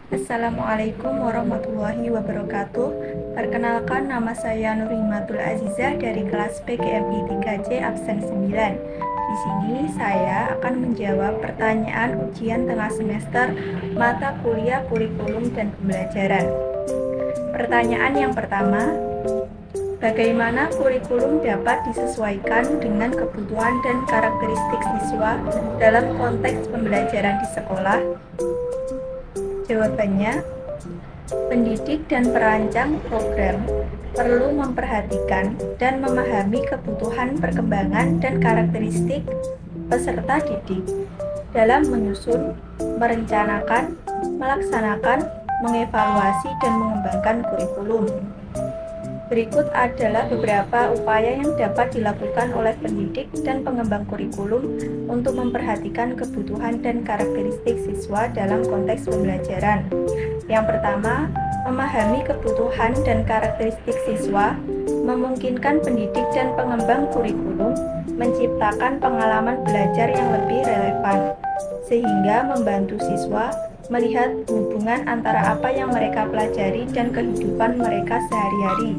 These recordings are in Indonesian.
Assalamualaikum warahmatullahi wabarakatuh. Perkenalkan, nama saya Nurhimatul Azizah dari kelas PGMI 3C absen 9. Di sini saya akan menjawab pertanyaan ujian tengah semester mata kuliah kurikulum dan pembelajaran. Pertanyaan yang pertama, bagaimana kurikulum dapat disesuaikan dengan kebutuhan dan karakteristik siswa dalam konteks pembelajaran di sekolah? Jawabannya, pendidik dan perancang program perlu memperhatikan dan memahami kebutuhan perkembangan dan karakteristik peserta didik dalam menyusun, merencanakan, melaksanakan, mengevaluasi, dan mengembangkan kurikulum. Berikut adalah beberapa upaya yang dapat dilakukan oleh pendidik dan pengembang kurikulum untuk memperhatikan kebutuhan dan karakteristik siswa dalam konteks pembelajaran. Yang pertama, memahami kebutuhan dan karakteristik siswa memungkinkan pendidik dan pengembang kurikulum menciptakan pengalaman belajar yang lebih relevan, sehingga membantu siswa melihat hubungan antara apa yang mereka pelajari dan kehidupan mereka sehari-hari.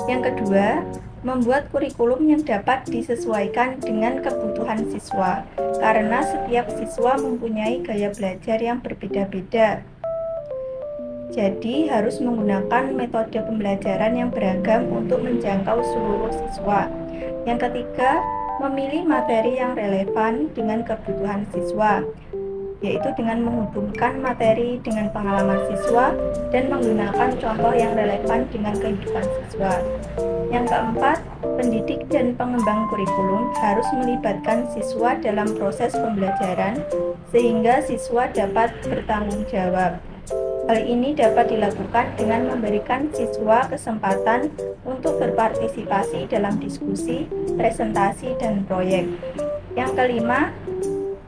Yang kedua, membuat kurikulum yang dapat disesuaikan dengan kebutuhan siswa, karena setiap siswa mempunyai gaya belajar yang berbeda-beda. Jadi, harus menggunakan metode pembelajaran yang beragam untuk menjangkau seluruh siswa. Yang ketiga, memilih materi yang relevan dengan kebutuhan siswa, yaitu dengan menghubungkan materi dengan pengalaman siswa dan menggunakan contoh yang relevan dengan kehidupan siswa. Yang keempat, pendidik dan pengembang kurikulum harus melibatkan siswa dalam proses pembelajaran sehingga siswa dapat bertanggung jawab. Hal ini dapat dilakukan dengan memberikan siswa kesempatan untuk berpartisipasi dalam diskusi, presentasi, dan proyek. Yang kelima,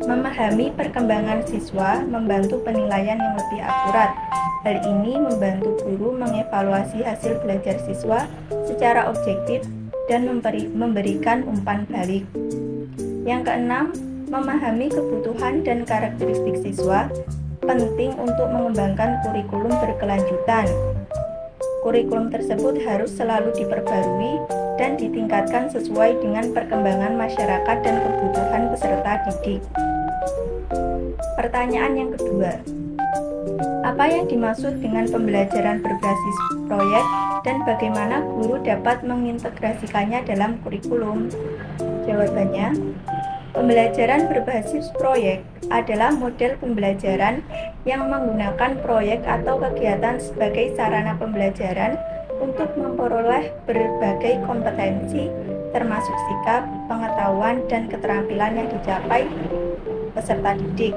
memahami perkembangan siswa membantu penilaian yang lebih akurat. Hal ini membantu guru mengevaluasi hasil belajar siswa secara objektif dan memberikan umpan balik. Yang keenam, memahami kebutuhan dan karakteristik siswa penting untuk mengembangkan kurikulum berkelanjutan. Kurikulum tersebut harus selalu diperbarui dan ditingkatkan sesuai dengan perkembangan masyarakat dan kebutuhan peserta didik. Pertanyaan yang kedua, apa yang dimaksud dengan pembelajaran berbasis proyek dan bagaimana guru dapat mengintegrasikannya dalam kurikulum? Jawabannya, pembelajaran berbasis proyek adalah model pembelajaran yang menggunakan proyek atau kegiatan sebagai sarana pembelajaran untuk memperoleh berbagai kompetensi, termasuk sikap, pengetahuan, dan keterampilan yang dicapai peserta didik.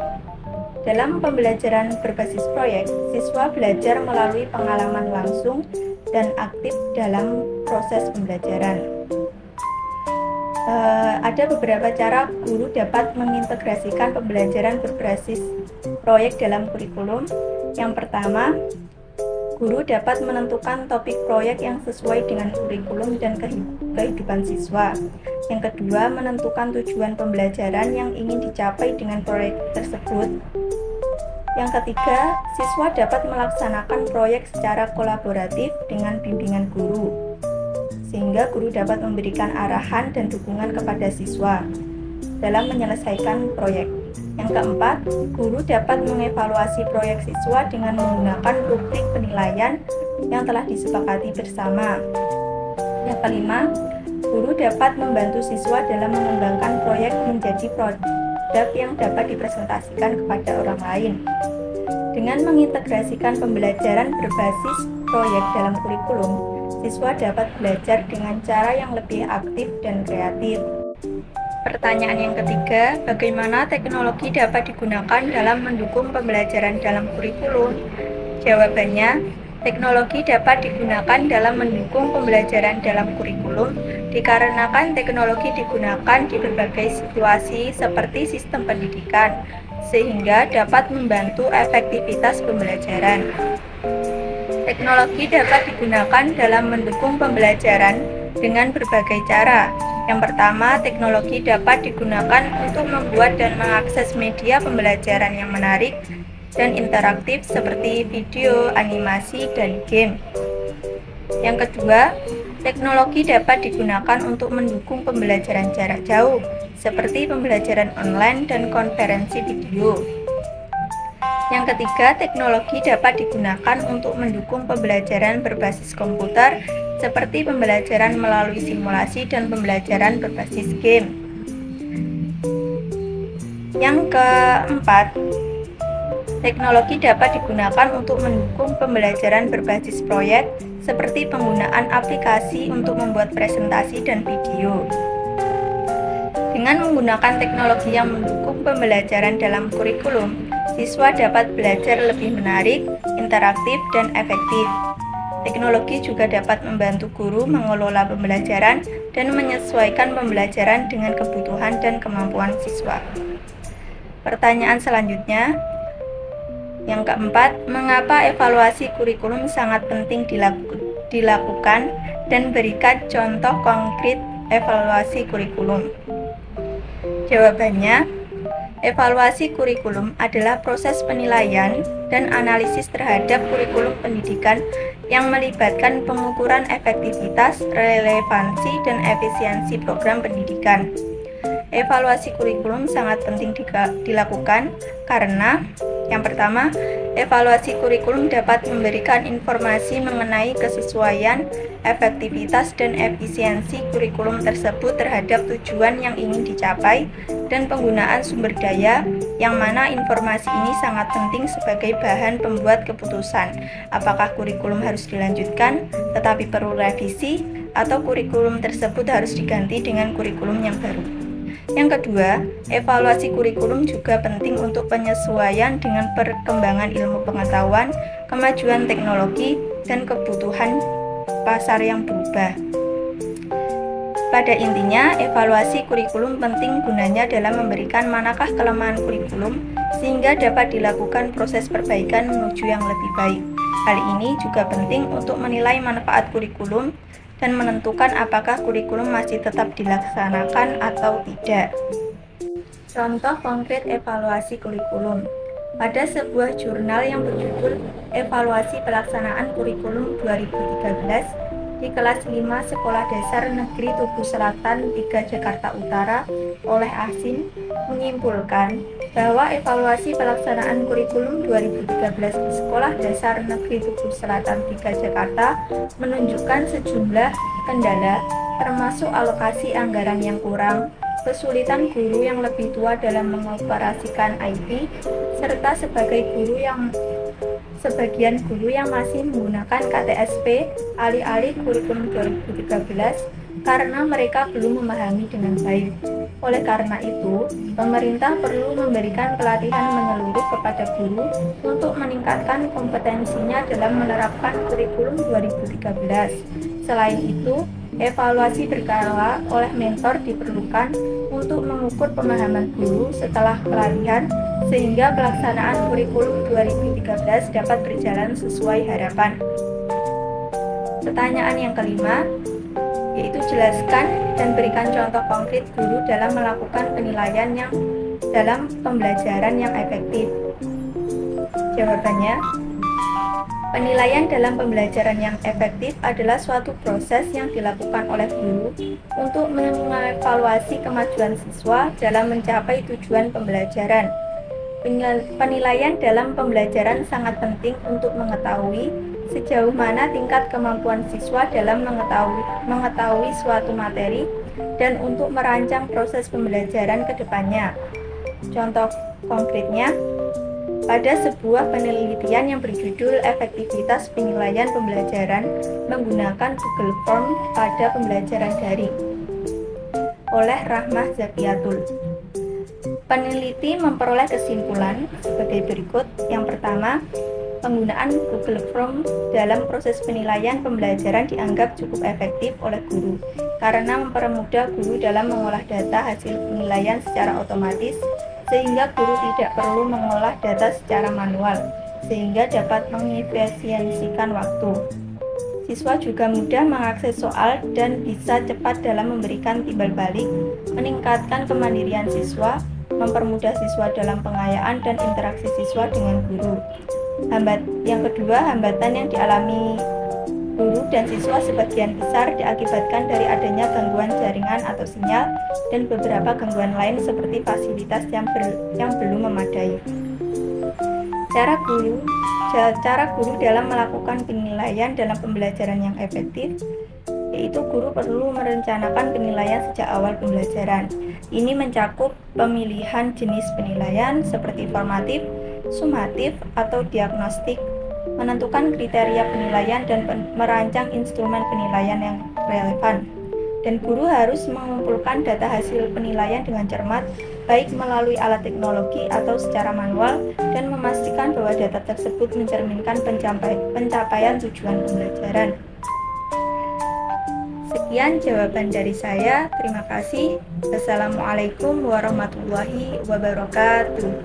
Dalam pembelajaran berbasis proyek, siswa belajar melalui pengalaman langsung dan aktif dalam proses pembelajaran. Ada beberapa cara guru dapat mengintegrasikan pembelajaran berbasis proyek dalam kurikulum. Yang pertama, guru dapat menentukan topik proyek yang sesuai dengan kurikulum dan kehidupan siswa. Yang kedua, menentukan tujuan pembelajaran yang ingin dicapai dengan proyek tersebut. Yang ketiga, siswa dapat melaksanakan proyek secara kolaboratif dengan bimbingan guru, sehingga guru dapat memberikan arahan dan dukungan kepada siswa dalam menyelesaikan proyek. Yang keempat, guru dapat mengevaluasi proyek siswa dengan menggunakan rubrik penilaian yang telah disepakati bersama. Yang kelima, guru dapat membantu siswa dalam mengembangkan proyek menjadi produk yang dapat dipresentasikan kepada orang lain. Dengan mengintegrasikan pembelajaran berbasis proyek dalam kurikulum, siswa dapat belajar dengan cara yang lebih aktif dan kreatif. Pertanyaan yang ketiga, bagaimana teknologi dapat digunakan dalam mendukung pembelajaran dalam kurikulum? Jawabannya, teknologi dapat digunakan dalam mendukung pembelajaran dalam kurikulum dikarenakan teknologi digunakan di berbagai situasi seperti sistem pendidikan, sehingga dapat membantu efektivitas pembelajaran. Teknologi dapat digunakan dalam mendukung pembelajaran dengan berbagai cara. Yang pertama, teknologi dapat digunakan untuk membuat dan mengakses media pembelajaran yang menarik dan interaktif seperti video, animasi, dan game. Yang kedua, teknologi dapat digunakan untuk mendukung pembelajaran jarak jauh, seperti pembelajaran online dan konferensi video. Yang ketiga, teknologi dapat digunakan untuk mendukung pembelajaran berbasis komputer, seperti pembelajaran melalui simulasi dan pembelajaran berbasis game. Yang keempat, teknologi dapat digunakan untuk mendukung pembelajaran berbasis proyek, seperti penggunaan aplikasi untuk membuat presentasi dan video. Dengan menggunakan teknologi yang mendukung pembelajaran dalam kurikulum, siswa dapat belajar lebih menarik, interaktif, dan efektif. Teknologi juga dapat membantu guru mengelola pembelajaran dan menyesuaikan pembelajaran dengan kebutuhan dan kemampuan siswa. Pertanyaan selanjutnya, yang keempat, mengapa evaluasi kurikulum sangat penting dilakukan dan berikan contoh konkret evaluasi kurikulum? Jawabannya, evaluasi kurikulum adalah proses penilaian dan analisis terhadap kurikulum pendidikan yang melibatkan pengukuran efektivitas, relevansi, dan efisiensi program pendidikan. Evaluasi kurikulum sangat penting dilakukan karena yang pertama, evaluasi kurikulum dapat memberikan informasi mengenai kesesuaian, efektivitas, dan efisiensi kurikulum tersebut terhadap tujuan yang ingin dicapai dan penggunaan sumber daya, yang mana informasi ini sangat penting sebagai bahan pembuat keputusan apakah kurikulum harus dilanjutkan tetapi perlu revisi atau kurikulum tersebut harus diganti dengan kurikulum yang baru. Yang kedua, evaluasi kurikulum juga penting untuk penyesuaian dengan perkembangan ilmu pengetahuan, kemajuan teknologi, dan kebutuhan pasar yang berubah. Pada intinya, evaluasi kurikulum penting gunanya dalam memberikan manakah kelemahan kurikulum sehingga dapat dilakukan proses perbaikan menuju yang lebih baik. Hal ini juga penting untuk menilai manfaat kurikulum dan menentukan apakah kurikulum masih tetap dilaksanakan atau tidak. Contoh konkret evaluasi kurikulum. Pada sebuah jurnal yang berjudul Evaluasi Pelaksanaan Kurikulum 2013 di kelas 5 Sekolah Dasar Negeri Tugu Selatan 3 Jakarta Utara oleh Asin menyimpulkan bahwa evaluasi pelaksanaan kurikulum 2013 di Sekolah Dasar Negeri Tugu Selatan 3 Jakarta menunjukkan sejumlah kendala termasuk alokasi anggaran yang kurang, kesulitan guru yang lebih tua dalam mengoperasikan IT, serta sebagian guru yang masih menggunakan KTSP alih-alih kurikulum 2013 karena mereka belum memahami dengan baik. Oleh karena itu, pemerintah perlu memberikan pelatihan menyeluruh kepada guru untuk meningkatkan kompetensinya dalam menerapkan kurikulum 2013. Selain itu, evaluasi berkala oleh mentor diperlukan untuk mengukur pemahaman guru setelah pelatihan sehingga pelaksanaan kurikulum 2013 dapat berjalan sesuai harapan. Pertanyaan yang kelima, yaitu jelaskan dan berikan contoh konkret guru dalam melakukan penilaian yang dalam pembelajaran yang efektif. Jawabannya, penilaian dalam pembelajaran yang efektif adalah suatu proses yang dilakukan oleh guru untuk mengevaluasi kemajuan siswa dalam mencapai tujuan pembelajaran. Penilaian dalam pembelajaran sangat penting untuk mengetahui sejauh mana tingkat kemampuan siswa dalam mengetahui suatu materi dan untuk merancang proses pembelajaran ke depannya. Contoh konkretnya, pada sebuah penelitian yang berjudul Efektivitas Penilaian Pembelajaran menggunakan Google Form pada pembelajaran daring oleh Rahmah Zakiatul. Peneliti memperoleh kesimpulan sebagai berikut. Yang pertama, penggunaan Google Form dalam proses penilaian pembelajaran dianggap cukup efektif oleh guru karena mempermudah guru dalam mengolah data hasil penilaian secara otomatis sehingga guru tidak perlu mengolah data secara manual sehingga dapat mengefisiensikan waktu. Siswa juga mudah mengakses soal dan bisa cepat dalam memberikan timbal balik, meningkatkan kemandirian siswa, mempermudah siswa dalam pengayaan dan interaksi siswa dengan guru. Yang kedua, hambatan yang dialami guru dan siswa sebagian besar diakibatkan dari adanya gangguan jaringan atau sinyal dan beberapa gangguan lain seperti fasilitas yang belum memadai. Cara guru dalam melakukan penilaian dalam pembelajaran yang efektif, yaitu guru perlu merencanakan penilaian sejak awal pembelajaran. Ini mencakup pemilihan jenis penilaian seperti formatif, sumatif, atau diagnostik, menentukan kriteria penilaian dan merancang instrumen penilaian yang relevan. Dan guru harus mengumpulkan data hasil penilaian dengan cermat, baik melalui alat teknologi atau secara manual, dan memastikan bahwa data tersebut mencerminkan pencapaian tujuan pembelajaran. Sekian jawaban dari saya. Terima kasih. Wassalamualaikum warahmatullahi wabarakatuh.